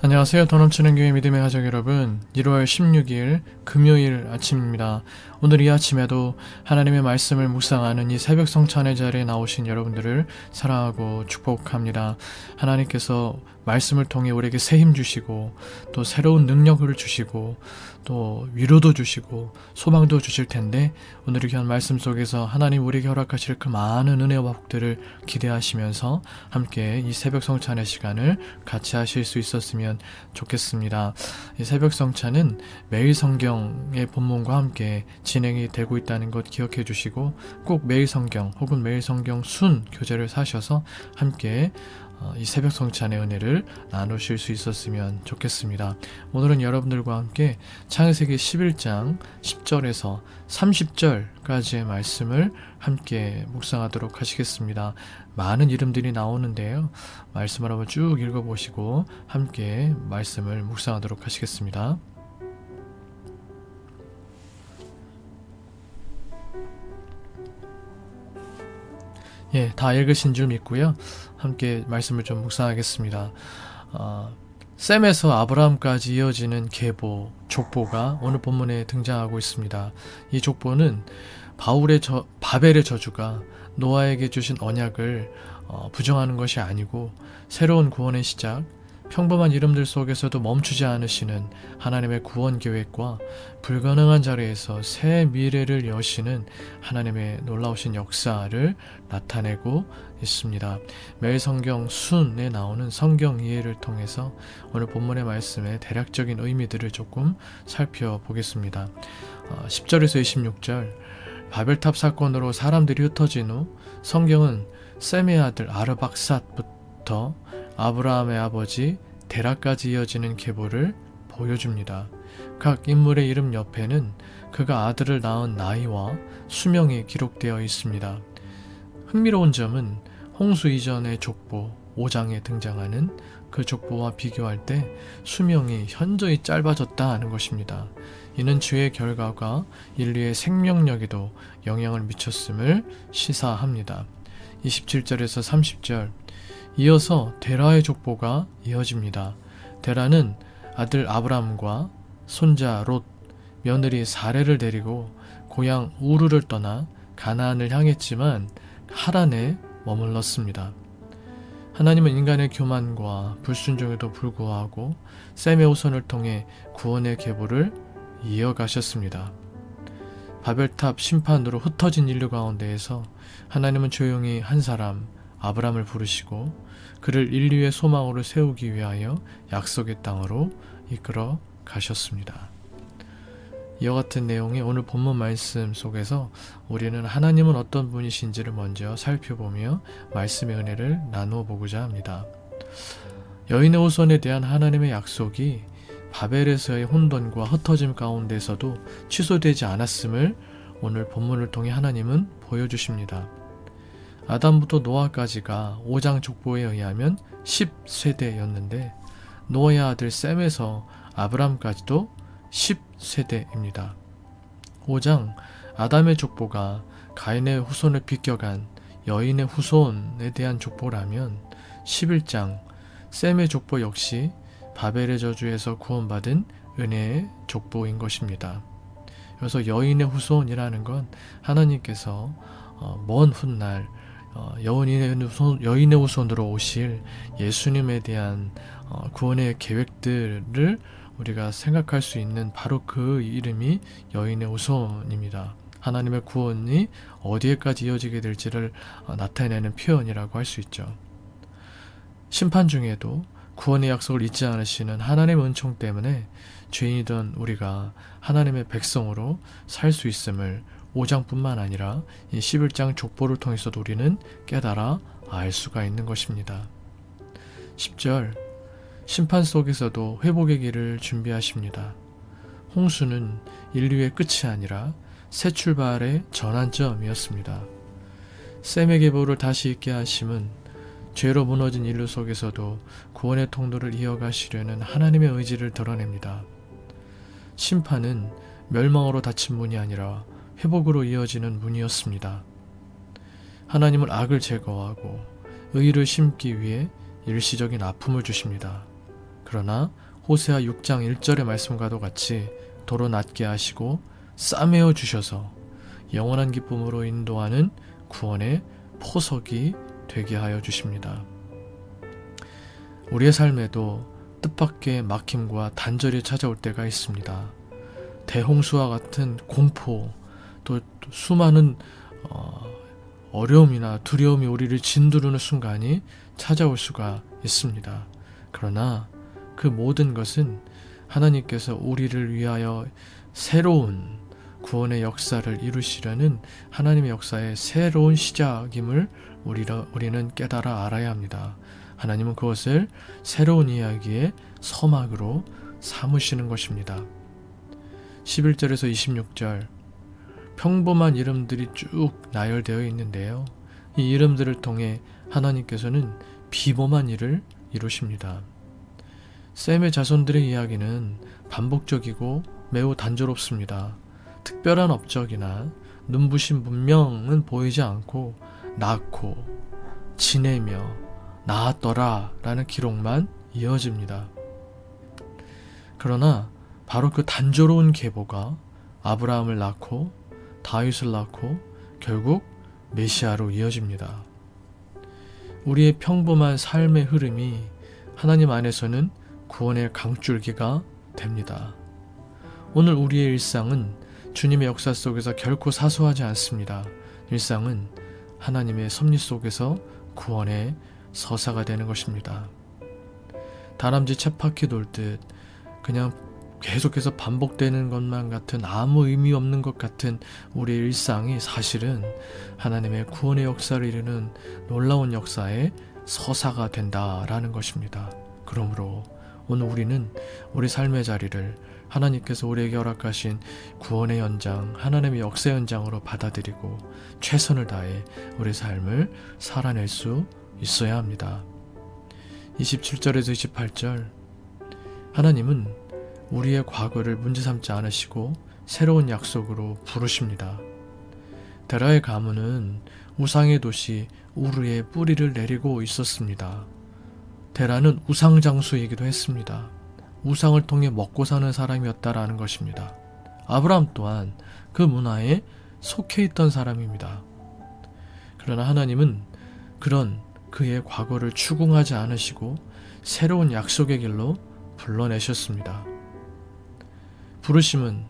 안녕하세요. 돈 넘치는 교회 믿음의 가족 여러분, 1월 16일 금요일 아침입니다. 오늘 이 아침에도 하나님의 말씀을 묵상하는 이 새벽 성찬의 자리에 나오신 여러분들을 사랑하고 축복합니다. 하나님께서 말씀을 통해 우리에게 새 힘 주시고 또 새로운 능력을 주시고 또 위로도 주시고 소망도 주실 텐데, 오늘 이 귀한 말씀 속에서 하나님 우리에게 허락하실 그 많은 은혜와 복들을 기대하시면서 함께 이 새벽 성찬의 시간을 같이 하실 수 있었으면 좋겠습니다. 이 새벽 성찬은 매일 성경의 본문과 함께 진행이 되고 있다는 것 기억해 주시고, 꼭 매일 성경 혹은 매일 성경 순 교재를 사셔서 함께 이 새벽 성찬의 은혜를 나누실 수 있었으면 좋겠습니다. 오늘은 여러분들과 함께 창세기 11장 10절에서 30절까지의 말씀을 함께 묵상하도록 하시겠습니다. 많은 이름들이 나오는데요, 말씀을 한번 쭉 읽어보시고 함께 말씀을 묵상하도록 하시겠습니다. 다 읽으신 줄 믿고요. 함께 말씀을 좀 묵상하겠습니다. 셈에서 아브라함까지 이어지는 계보, 족보가 오늘 본문에 등장하고 있습니다. 이 족보는 바벨의 저주가 노아에게 주신 언약을 부정하는 것이 아니고, 새로운 구원의 시작, 평범한 이름들 속에서도 멈추지 않으시는 하나님의 구원 계획과 불가능한 자리에서 새 미래를 여시는 하나님의 놀라우신 역사를 나타내고 있습니다. 매일 성경 순에 나오는 성경 이해를 통해서 오늘 본문의 말씀의 대략적인 의미들을 조금 살펴보겠습니다. 10절에서 26절, 바벨탑 사건으로 사람들이 흩어진 후 성경은 셈의 아들 아르박삿부터 아브라함의 아버지 데라까지 이어지는 계보를 보여줍니다. 각 인물의 이름 옆에는 그가 아들을 낳은 나이와 수명이 기록되어 있습니다. 흥미로운 점은 홍수 이전의 족보 5장에 등장하는 그 족보와 비교할 때 수명이 현저히 짧아졌다 하는 것입니다. 이는 죄의 결과가 인류의 생명력에도 영향을 미쳤음을 시사합니다. 27절에서 30절, 이어서 데라의 족보가 이어집니다. 데라는 아들 아브람과 손자 롯, 며느리 사레를 데리고 고향 우르를 떠나 가나안을 향했지만 하란에 머물렀습니다. 하나님은 인간의 교만과 불순종에도 불구하고 셈의 후손을 통해 구원의 계보를 이어가셨습니다. 바벨탑 심판으로 흩어진 인류 가운데에서 하나님은 조용히 한 사람 아브람을 부르시고 그를 인류의 소망으로 세우기 위하여 약속의 땅으로 이끌어 가셨습니다. 이와 같은 내용의 오늘 본문 말씀 속에서 우리는 하나님은 어떤 분이신지를 먼저 살펴보며 말씀의 은혜를 나누어 보고자 합니다. 여인의 후손에 대한 하나님의 약속이 바벨에서의 혼돈과 흩어짐 가운데서도 취소되지 않았음을 오늘 본문을 통해 하나님은 보여주십니다. 아담부터 노아까지가 5장 족보에 의하면 10세대였는데 노아의 아들 셈에서 아브람까지도 10세대입니다. 5장 아담의 족보가 가인의 후손을 비껴간 여인의 후손에 대한 족보라면 11장 셈의 족보 역시 바벨의 저주에서 구원받은 은혜의 족보인 것입니다. 그래서 여인의 후손이라는 건 하나님께서 먼 훗날 여인의 후손으로 오실 예수님에 대한 구원의 계획들을 우리가 생각할 수 있는 바로 그 이름이 여인의 후손입니다. 하나님의 구원이 어디에까지 이어지게 될지를 나타내는 표현이라고 할 수 있죠. 심판 중에도 구원의 약속을 잊지 않으시는 하나님의 은총 때문에 죄인이던 우리가 하나님의 백성으로 살 수 있음을 5장뿐만 아니라 이 11장 족보를 통해서도 우리는 깨달아 알 수가 있는 것입니다. 10절, 심판 속에서도 회복의 길을 준비하십니다. 홍수는 인류의 끝이 아니라 새 출발의 전환점이었습니다. 셈의 계보를 다시 있게 하심은 죄로 무너진 인류 속에서도 구원의 통로를 이어가시려는 하나님의 의지를 드러냅니다. 심판은 멸망으로 닫힌 문이 아니라 회복으로 이어지는 문이었습니다. 하나님은 악을 제거하고 의를 심기 위해 일시적인 아픔을 주십니다. 그러나 호세아 6장 1절의 말씀과도 같이 도로 낫게 하시고 싸매어 주셔서 영원한 기쁨으로 인도하는 구원의 포석이 되게 하여 주십니다. 우리의 삶에도 뜻밖의 막힘과 단절이 찾아올 때가 있습니다. 대홍수와 같은 공포, 또 수많은 어려움이나 두려움이 우리를 진두르는 순간이 찾아올 수가 있습니다. 그러나 그 모든 것은 하나님께서 우리를 위하여 새로운 구원의 역사를 이루시려는 하나님의 역사의 새로운 시작임을 우리는 깨달아 알아야 합니다. 하나님은 그것을 새로운 이야기의 서막으로 삼으시는 것입니다. 11절에서 26절, 평범한 이름들이 쭉 나열되어 있는데요. 이 이름들을 통해 하나님께서는 비범한 일을 이루십니다. 셈의 자손들의 이야기는 반복적이고 매우 단조롭습니다. 특별한 업적이나 눈부신 문명은 보이지 않고 낳고 지내며 낳았더라 라는 기록만 이어집니다. 그러나 바로 그 단조로운 계보가 아브라함을 낳고 다윗을 낳고 결국 메시아로 이어집니다. 우리의 평범한 삶의 흐름이 하나님 안에서는 구원의 강줄기가 됩니다. 오늘 우리의 일상은 주님의 역사 속에서 결코 사소하지 않습니다. 일상은 하나님의 섭리 속에서 구원의 서사가 되는 것입니다. 다람쥐 쳇바퀴 돌듯 그냥 계속해서 반복되는 것만 같은 아무 의미 없는 것 같은 우리의 일상이 사실은 하나님의 구원의 역사를 이루는 놀라운 역사의 서사가 된다라는 것입니다. 그러므로 오늘 우리는 우리 삶의 자리를 하나님께서 우리에게 허락하신 구원의 연장, 하나님의 역사 연장으로 받아들이고 최선을 다해 우리 삶을 살아낼 수 있어야 합니다. 27절에서 28절, 하나님은 우리의 과거를 문제 삼지 않으시고 새로운 약속으로 부르십니다. 데라의 가문은 우상의 도시 우르에 뿌리를 내리고 있었습니다. 데라는 우상장수이기도 했습니다. 우상을 통해 먹고 사는 사람이었다라는 것입니다. 아브라함 또한 그 문화에 속해 있던 사람입니다. 그러나 하나님은 그런 그의 과거를 추궁하지 않으시고 새로운 약속의 길로 불러내셨습니다. 부르심은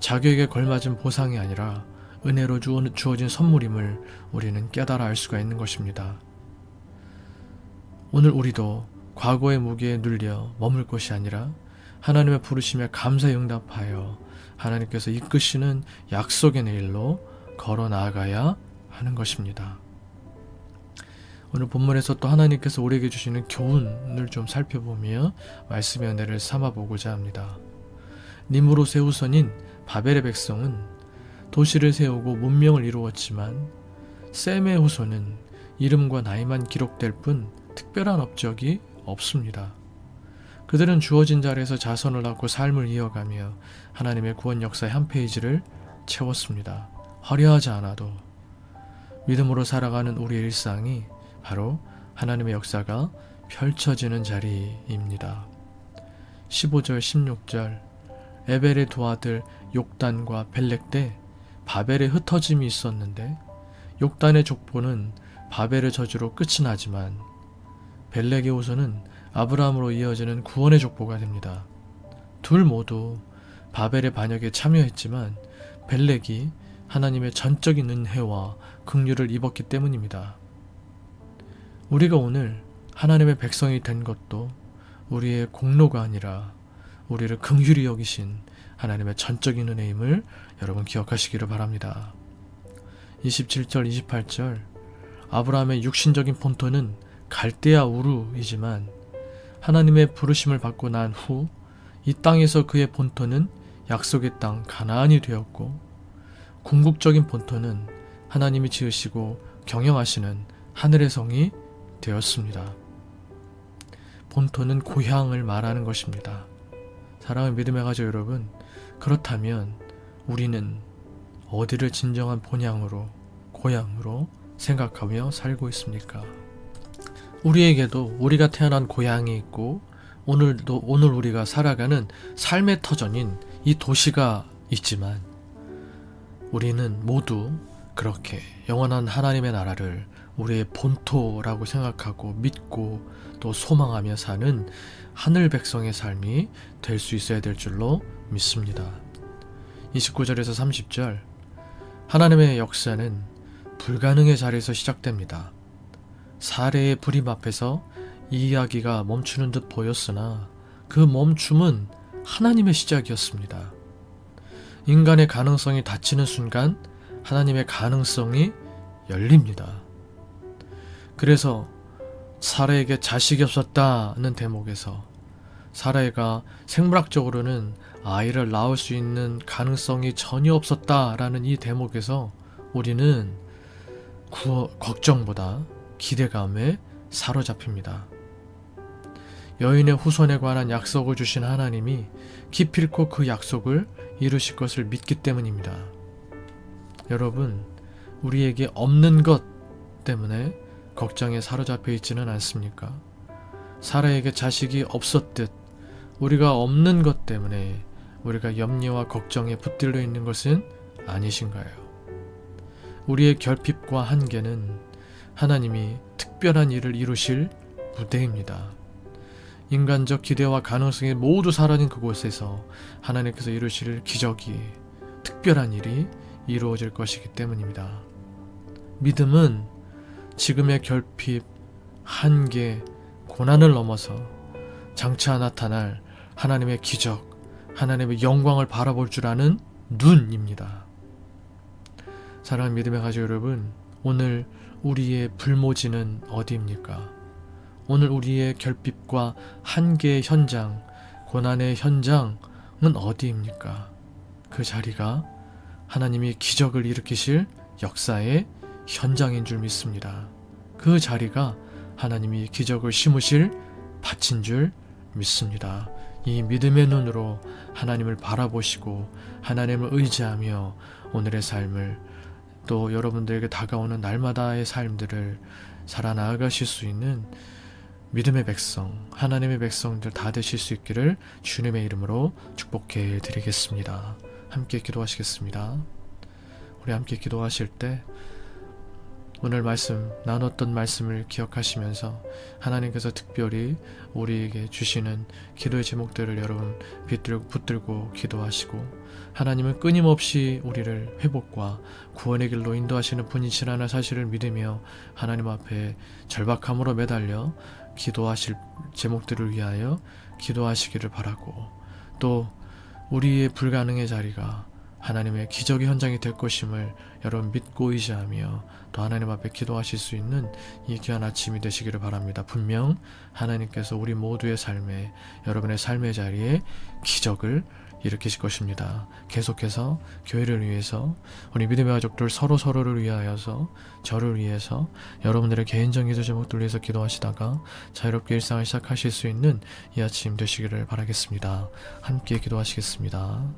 자격에 걸맞은 보상이 아니라 은혜로 주어진 선물임을 우리는 깨달아 알 수가 있는 것입니다. 오늘 우리도 과거의 무게에 눌려 머물 것이 아니라 하나님의 부르심에 감사히 응답하여 하나님께서 이끄시는 약속의 내일로 걸어 나아가야 하는 것입니다. 오늘 본문에서 또 하나님께서 우리에게 주시는 교훈을 좀 살펴보며 말씀의 은혜를 삼아보고자 합니다. 니므롯의 후손인 바벨의 백성은 도시를 세우고 문명을 이루었지만 셈의 후손은 이름과 나이만 기록될 뿐 특별한 업적이 없습니다. 그들은 주어진 자리에서 자손을 낳고 삶을 이어가며 하나님의 구원 역사의 한 페이지를 채웠습니다. 화려하지 않아도 믿음으로 살아가는 우리의 일상이 바로 하나님의 역사가 펼쳐지는 자리입니다. 15절 16절, 에벨의 두 아들 욕단과 벨렉 때 바벨에 흩어짐이 있었는데 욕단의 족보는 바벨의 저주로 끝이 나지만 벨렉의 후손은 아브라함으로 이어지는 구원의 족보가 됩니다. 둘 모두 바벨의 반역에 참여했지만 벨렉이 하나님의 전적인 은혜와 긍휼을 입었기 때문입니다. 우리가 오늘 하나님의 백성이 된 것도 우리의 공로가 아니라 우리를 긍휼히 여기신 하나님의 전적인 은혜임을 여러분 기억하시기를 바랍니다. 27절 28절, 아브라함의 육신적인 본토는 갈대아 우르이지만 하나님의 부르심을 받고 난 후 이 땅에서 그의 본토는 약속의 땅 가나안이 되었고 궁극적인 본토는 하나님이 지으시고 경영하시는 하늘의 성이 되었습니다. 본토는 고향을 말하는 것입니다. 사랑하는 믿음의 가족 여러분, 그렇다면 우리는 어디를 진정한 본향으로, 고향으로 생각하며 살고 있습니까? 우리에게도 우리가 태어난 고향이 있고 오늘 우리가 살아가는 삶의 터전인 이 도시가 있지만 우리는 모두 그렇게 영원한 하나님의 나라를 우리의 본토라고 생각하고 믿고 또 소망하며 사는 하늘 백성의 삶이 될 수 있어야 될 줄로 믿습니다. 29절에서 30절, 하나님의 역사는 불가능의 자리에서 시작됩니다. 사례의 불임 앞에서 이 이야기가 멈추는 듯 보였으나 그 멈춤은 하나님의 시작이었습니다. 인간의 가능성이 닫히는 순간 하나님의 가능성이 열립니다. 그래서 사라에게 자식이 없었다는 대목에서 사라가 생물학적으로는 아이를 낳을 수 있는 가능성이 전혀 없었다라는 이 대목에서 우리는 걱정보다 기대감에 사로잡힙니다. 여인의 후손에 관한 약속을 주신 하나님이 기필코 그 약속을 이루실 것을 믿기 때문입니다. 여러분, 우리에게 없는 것 때문에 걱정에 사로잡혀 있지는 않습니까? 사라에게 자식이 없었듯 우리가 없는 것 때문에 우리가 염려와 걱정에 붙들려 있는 것은 아니신가요? 우리의 결핍과 한계는 하나님이 특별한 일을 이루실 무대입니다. 인간적 기대와 가능성이 모두 사라진 그곳에서 하나님께서 이루실 기적이, 특별한 일이 이루어질 것이기 때문입니다. 믿음은 지금의 결핍, 한계, 고난을 넘어서 장차 나타날 하나님의 기적, 하나님의 영광을 바라볼 줄 아는 눈입니다. 사랑하는 믿음의 가족 여러분, 오늘 우리의 불모지는 어디입니까? 오늘 우리의 결핍과 한계의 현장, 고난의 현장은 어디입니까? 그 자리가 하나님이 기적을 일으키실 역사의 현장인 줄 믿습니다. 그 자리가 하나님이 기적을 심으실 밭인 줄 믿습니다. 이 믿음의 눈으로 하나님을 바라보시고 하나님을 의지하며 오늘의 삶을, 또 여러분들에게 다가오는 날마다의 삶들을 살아나가실 수 있는 믿음의 백성, 하나님의 백성들 다 되실 수 있기를 주님의 이름으로 축복해 드리겠습니다. 함께 기도하시겠습니다. 우리 함께 기도하실 때 오늘 나눴던 말씀을 기억하시면서 하나님께서 특별히 우리에게 주시는 기도의 제목들을 여러분 붙들고 기도하시고, 하나님은 끊임없이 우리를 회복과 구원의 길로 인도하시는 분이시라는 사실을 믿으며 하나님 앞에 절박함으로 매달려 기도하실 제목들을 위하여 기도하시기를 바라고, 또 우리의 불가능의 자리가 하나님의 기적의 현장이 될 것임을 여러분 믿고 의지하며 또 하나님 앞에 기도하실 수 있는 이 귀한 아침이 되시기를 바랍니다. 분명 하나님께서 우리 모두의 삶에, 여러분의 삶의 자리에 기적을 일으키실 것입니다. 계속해서 교회를 위해서, 우리 믿음의 가족들 서로를 위하여서, 저를 위해서, 여러분들의 개인적인 기도 제목들 위해서 기도하시다가 자유롭게 일상을 시작하실 수 있는 이 아침 되시기를 바라겠습니다. 함께 기도하시겠습니다.